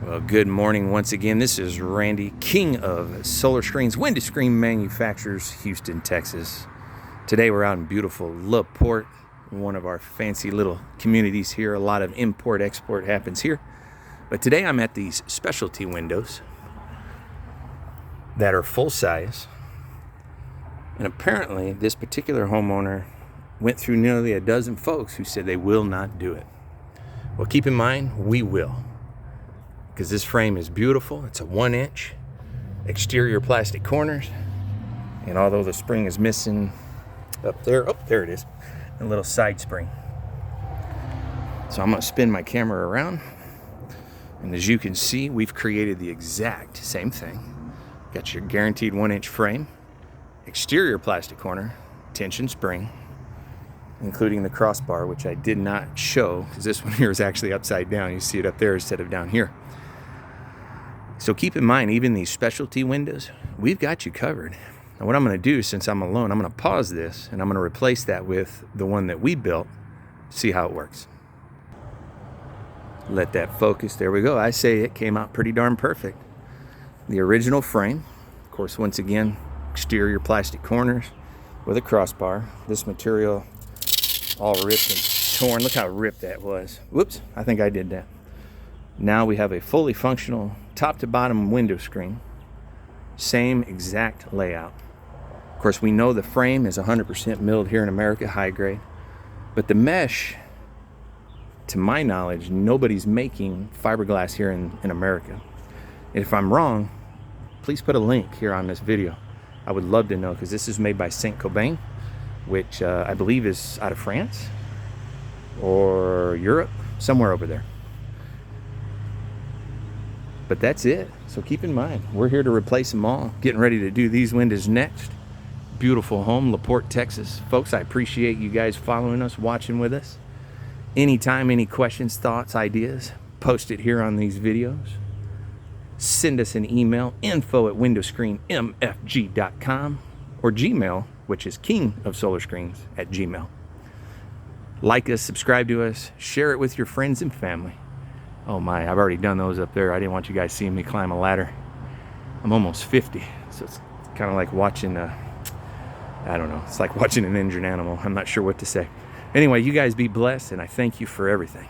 Well, good morning once again. This is Randy, king of Solar Screens, window screen manufacturers, Houston, Texas. Today we're out in beautiful LaPorte, one of our fancy little communities here. A lot of import-export happens here. But today I'm at these specialty windows that are full size. And apparently this particular homeowner went through nearly a dozen folks who said they will not do it. Well, keep in mind, we will. Because this frame is beautiful. It's a 1-inch exterior plastic corners, and although the spring is missing up there, oh, there it is, a little side spring. So I'm going to spin my camera around, and as you can see, we've created the exact same thing. Got your guaranteed 1-inch frame, exterior plastic corner, tension spring, including the crossbar, which I did not show because this one here is actually upside down. You see it up there instead of down here. So keep in mind, even these specialty windows, we've got you covered. Now what I'm going to do, since I'm alone, I'm going to pause this and I'm going to replace that with the one that we built, see how it works. Let that focus. There we go. I say it came out pretty darn perfect. The original frame, of course, once again, exterior plastic corners with a crossbar. This material all ripped and torn. Look how ripped that was. Whoops, I think I did that. Now we have a fully functional top to bottom window screen. Same exact layout. Of course, we know the frame is 100% milled here in America, high grade. But the mesh, to my knowledge, nobody's making fiberglass here in America. If I'm wrong, please put a link here on this video. I would love to know, because this is made by Saint-Gobain, which I believe is out of France or Europe, somewhere over there. But that's it. So keep in mind, we're here to replace them all. Getting ready to do these windows next. Beautiful home, LaPorte, Texas. Folks, I appreciate you guys following us, watching with us. Anytime, any questions, thoughts, ideas, post it here on these videos. Send us an email, info@windowscreenmfg.com, or Gmail, which is kingofsolarscreens@gmail. Like us, subscribe to us, share it with your friends and family. Oh my, I've already done those up there. I didn't want you guys seeing me climb a ladder. I'm almost 50, so it's kind of like watching I don't know, it's like watching an injured animal. I'm not sure what to say. Anyway, you guys be blessed, and I thank you for everything.